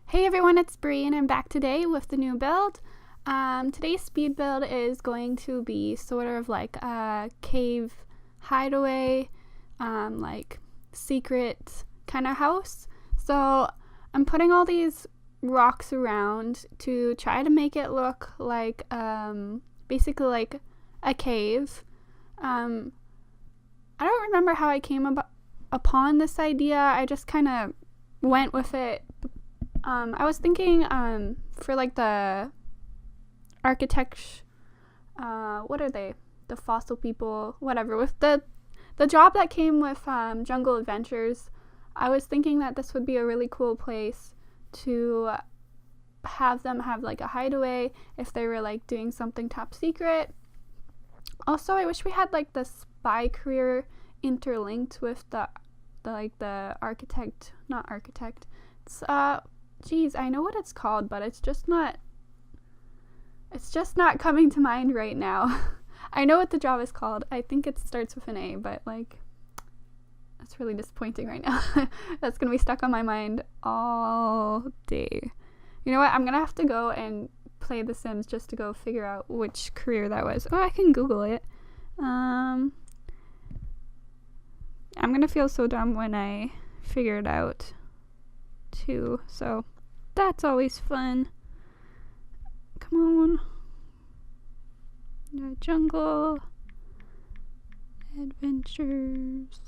Hey everyone, it's Bree and I'm back today with the new build. Today's speed build is going to be sort of like a cave hideaway, like secret kind of house. So I'm putting all these rocks around to try to make it look like basically like a cave. I don't remember how I came upon this idea. I just kind of went with it. I was thinking for like the architects, what are they? The fossil people, whatever. With the job that came with Jungle Adventures, I was thinking that this would be a really cool place to have them have like a hideaway if they were like doing something top secret. Also, I wish we had like the spy career interlinked with the architect, not architect. It's geez, I know what it's called, but it's just not coming to mind right now. I know what the job is called. I think it starts with an A, but like that's really disappointing right now. That's gonna be stuck on my mind all day. You know what? I'm gonna have to go and play The Sims just to go figure out which career that was. Oh, I can Google it. I'm gonna feel so dumb when I figure it out too, so that's always fun. Come on. Jungle Adventures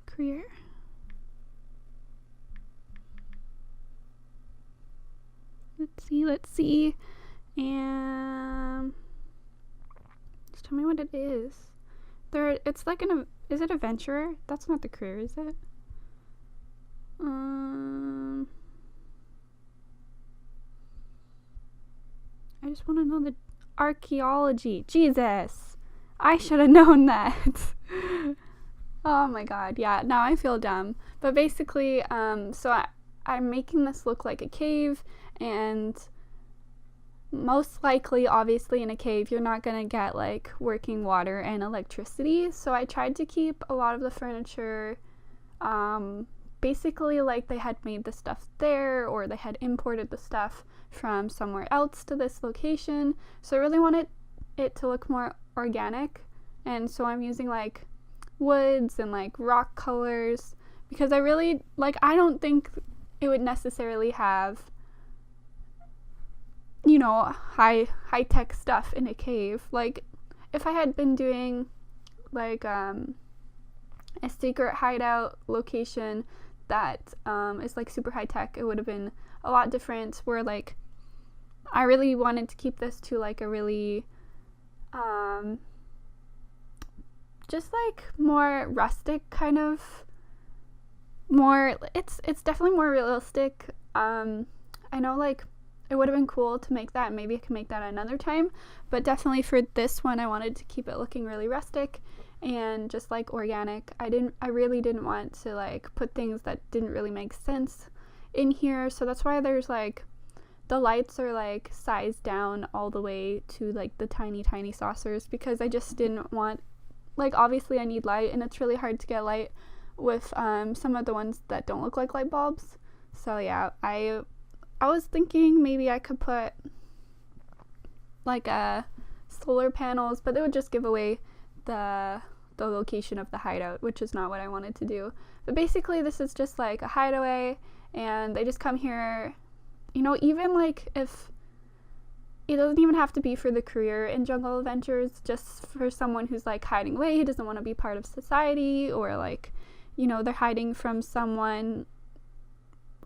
career. Let's see. And just tell me what it is. It's like is it adventurer? That's not the career, is it? I just want to know the archaeology. Jesus, I should have known that. Oh my god, yeah, now I feel dumb. But basically, so I'm making this look like a cave, and most likely, obviously, in a cave, you're not gonna get like working water and electricity. So I tried to keep a lot of the furniture, basically like they had made the stuff there, or they had imported the stuff from somewhere else to this location. So I really wanted it to look more organic, and so I'm using like woods and like rock colors, because I really I don't think it would necessarily have, you know, high tech stuff in a cave. Like if I had been doing like a secret hideout location that is like super high tech, it would have been a lot different, where like I really wanted to keep this to like a really just like more rustic kind of, more, it's definitely more realistic. I know like it would have been cool to make that, maybe I can make that another time, but definitely for this one I wanted to keep it looking really rustic and just like organic. I really didn't want to like put things that didn't really make sense in here, so that's why there's like the lights are like sized down all the way to like the tiny saucers, because I just didn't want, like, obviously I need light, and it's really hard to get light with some of the ones that don't look like light bulbs. So yeah, I was thinking maybe I could put like solar panels, but they would just give away the location of the hideout, which is not what I wanted to do. But basically this is just like a hideaway, and they just come here, you know, even like if it doesn't even have to be for the career in Jungle Adventures, just for someone who's like hiding away, who doesn't want to be part of society, or like, you know, they're hiding from someone.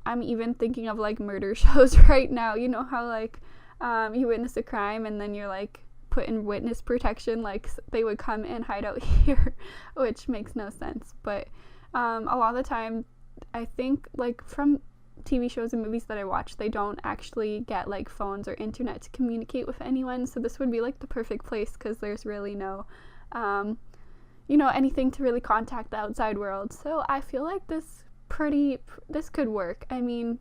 I'm even thinking of like murder shows right now, you know how like you witness a crime and then you're like put in witness protection, like they would come and hide out here, which makes no sense. But a lot of the time I think like from TV shows and movies that I watch, they don't actually get like phones or internet to communicate with anyone, so this would be like the perfect place, because there's really no you know, anything to really contact the outside world. So I feel like this could work. I mean,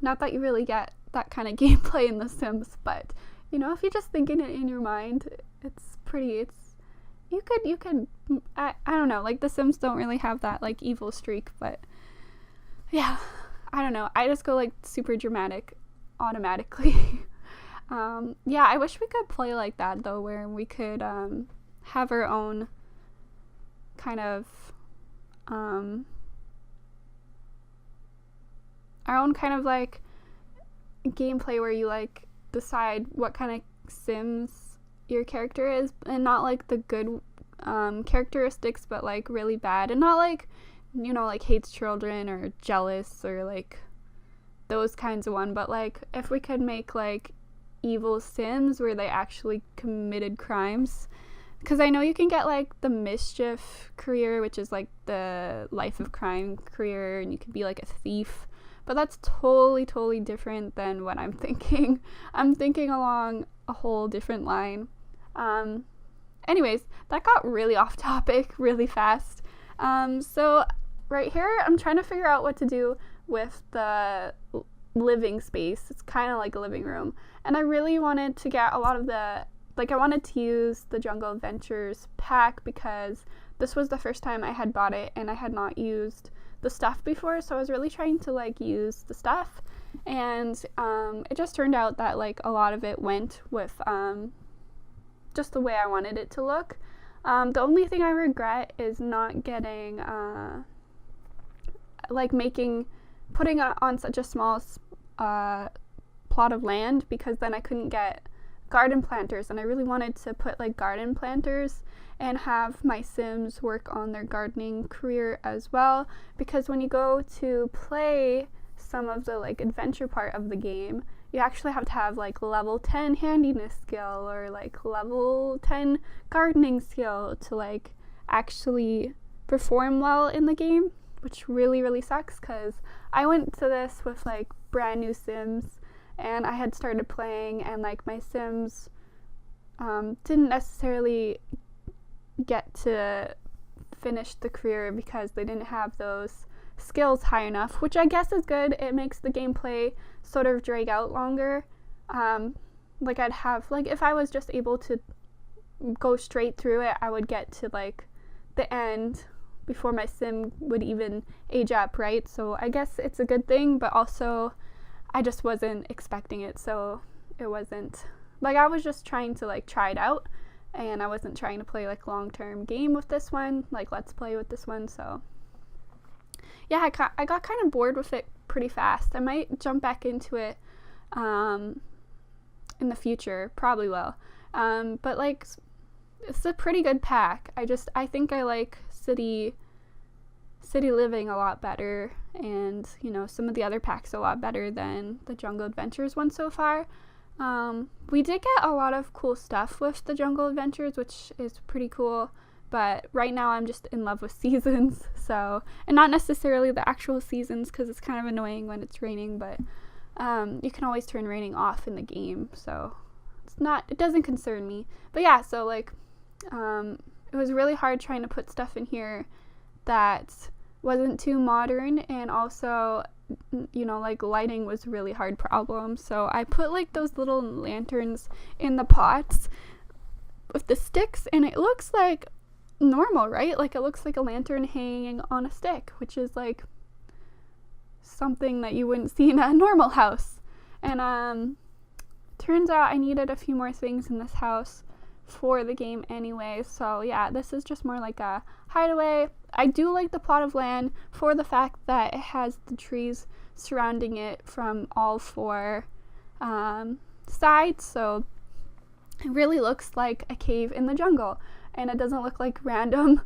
not that you really get that kind of gameplay in The Sims, but you know, if you're just thinking it in your mind, you could I don't know, like The Sims don't really have that like evil streak, but yeah, I don't know. I just go like super dramatic automatically. Yeah, I wish we could play like that though, where we could have our own kind of like gameplay where you like decide what kind of Sims your character is, and not like the good characteristics, but like really bad, and not like, you know, like hates children or jealous or like those kinds of one, but like if we could make like evil Sims where they actually committed crimes, because I know you can get like the mischief career, which is like the life of crime career, and you could be like a thief, but that's totally different than what I'm thinking. I'm thinking along a whole different line. Anyways, that got really off topic really fast. So right here, I'm trying to figure out what to do with the living space. It's kind of like a living room. And I really wanted to get a lot of the, like, I wanted to use the Jungle Adventures pack because this was the first time I had bought it and I had not used the stuff before. So I was really trying to, like, use the stuff. And it just turned out that, like, a lot of it went with just the way I wanted it to look. The only thing I regret is not getting, putting it on such a small plot of land, because then I couldn't get garden planters, and I really wanted to put like garden planters and have my Sims work on their gardening career as well, because when you go to play some of the like adventure part of the game, you actually have to have like level 10 handiness skill or like level 10 gardening skill to like actually perform well in the game, which really sucks, because I went to this with like brand new Sims and I had started playing, and like my Sims didn't necessarily get to finish the career because they didn't have those skills high enough, which I guess is good. It makes the gameplay sort of drag out longer. Like I'd have, like, if I was just able to go straight through it, I would get to like the end before my Sim would even age up, right? So I guess it's a good thing, but also I just wasn't expecting it, so it wasn't, like, I was just trying to like try it out, and I wasn't trying to play like long-term game with this one, like let's play with this one. So yeah, I got kind of bored with it pretty fast. I might jump back into it in the future, probably will. But like, it's a pretty good pack. I think I like city living a lot better, and you know, some of the other packs a lot better than the Jungle Adventures one so far. We did get a lot of cool stuff with the Jungle Adventures, which is pretty cool, but right now I'm just in love with seasons, so, and not necessarily the actual seasons, because it's kind of annoying when it's raining, but you can always turn raining off in the game, so it doesn't concern me. But yeah, so like it was really hard trying to put stuff in here that wasn't too modern, and also, you know, like lighting was a really hard problem. So I put like those little lanterns in the pots with the sticks, and it looks like normal, right? Like it looks like a lantern hanging on a stick, which is like something that you wouldn't see in a normal house. And turns out I needed a few more things in this house for the game anyway, so yeah, this is just more like a hideaway. I do like the plot of land for the fact that it has the trees surrounding it from all four sides, so it really looks like a cave in the jungle, and it doesn't look like random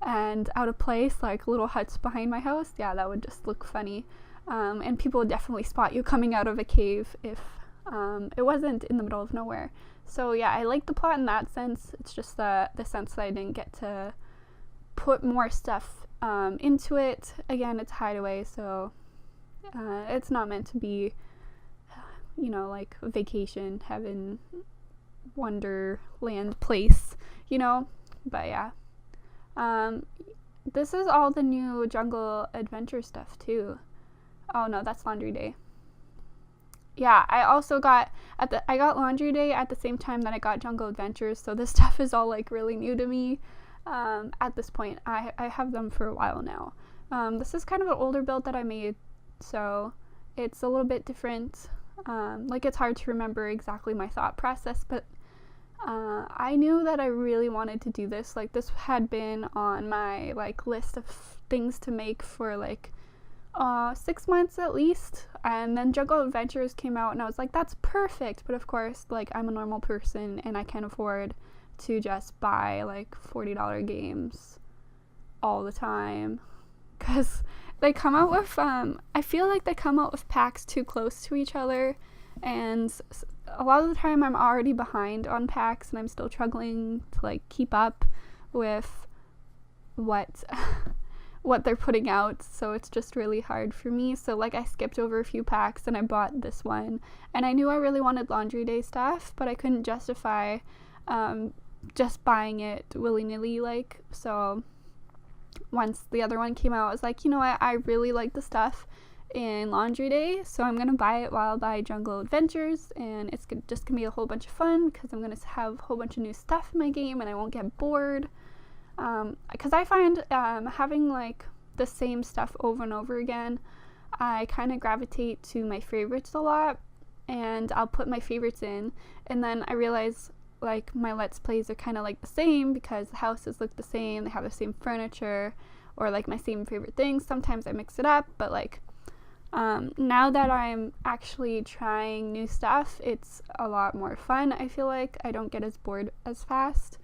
and out of place like little huts behind my house. Yeah, that would just look funny, and people would definitely spot you coming out of a cave if it wasn't in the middle of nowhere. So yeah, I like the plot in that sense. It's just the sense that I didn't get to put more stuff into it. Again, it's Hideaway, so it's not meant to be, you know, like a vacation, heaven, wonderland place, you know. But yeah, this is all the new Jungle Adventure stuff too. Oh no, that's Laundry Day. Yeah, I also got Laundry Day at the same time that I got Jungle Adventures, so this stuff is all like really new to me at this point. I have them for a while now. This is kind of an older build that I made, so it's a little bit different. Like, it's hard to remember exactly my thought process, but I knew that I really wanted to do this. Like, this had been on my, like, list of things to make for, like, 6 months at least, and then Jungle Adventures came out, and I was like, that's perfect. But of course, like, I'm a normal person, and I can't afford to just buy, like, $40 games all the time, because they come out with, I feel like they come out with packs too close to each other, and a lot of the time I'm already behind on packs, and I'm still struggling to, like, keep up with what they're putting out, so it's just really hard for me. So, like, I skipped over a few packs, and I bought this one, and I knew I really wanted Laundry Day stuff, but I couldn't justify just buying it willy-nilly, like, so once the other one came out, I was like, you know what, I really like the stuff in Laundry Day, so I'm gonna buy it while I buy Jungle Adventures, and it's just gonna be a whole bunch of fun, because I'm gonna have a whole bunch of new stuff in my game, and I won't get bored, because I find having, like, the same stuff over and over again, I kind of gravitate to my favorites a lot, and I'll put my favorites in, and then I realize, like, my Let's Plays are kind of, like, the same, because the houses look the same, they have the same furniture, or, like, my same favorite things. Sometimes I mix it up, but, like, now that I'm actually trying new stuff, it's a lot more fun. I feel like I don't get as bored as fast,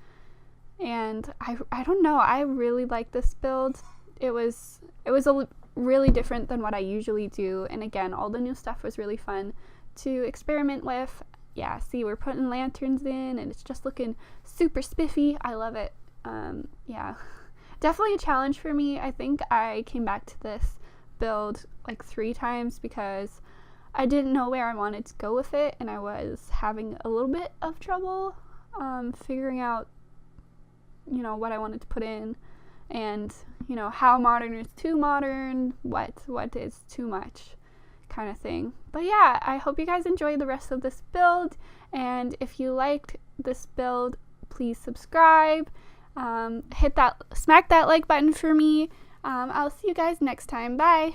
and I don't know, I really like this build. It was really different than what I usually do, and again, all the new stuff was really fun to experiment with. Yeah, see, we're putting lanterns in, and it's just looking super spiffy. I love it. Yeah, definitely a challenge for me. I think I came back to this build like 3 times because I didn't know where I wanted to go with it, and I was having a little bit of trouble figuring out, you know, what I wanted to put in, and, you know, how modern is too modern, what is too much, kind of thing. But yeah, I hope you guys enjoy the rest of this build, and if you liked this build, please subscribe, smack that like button for me. I'll see you guys next time. Bye.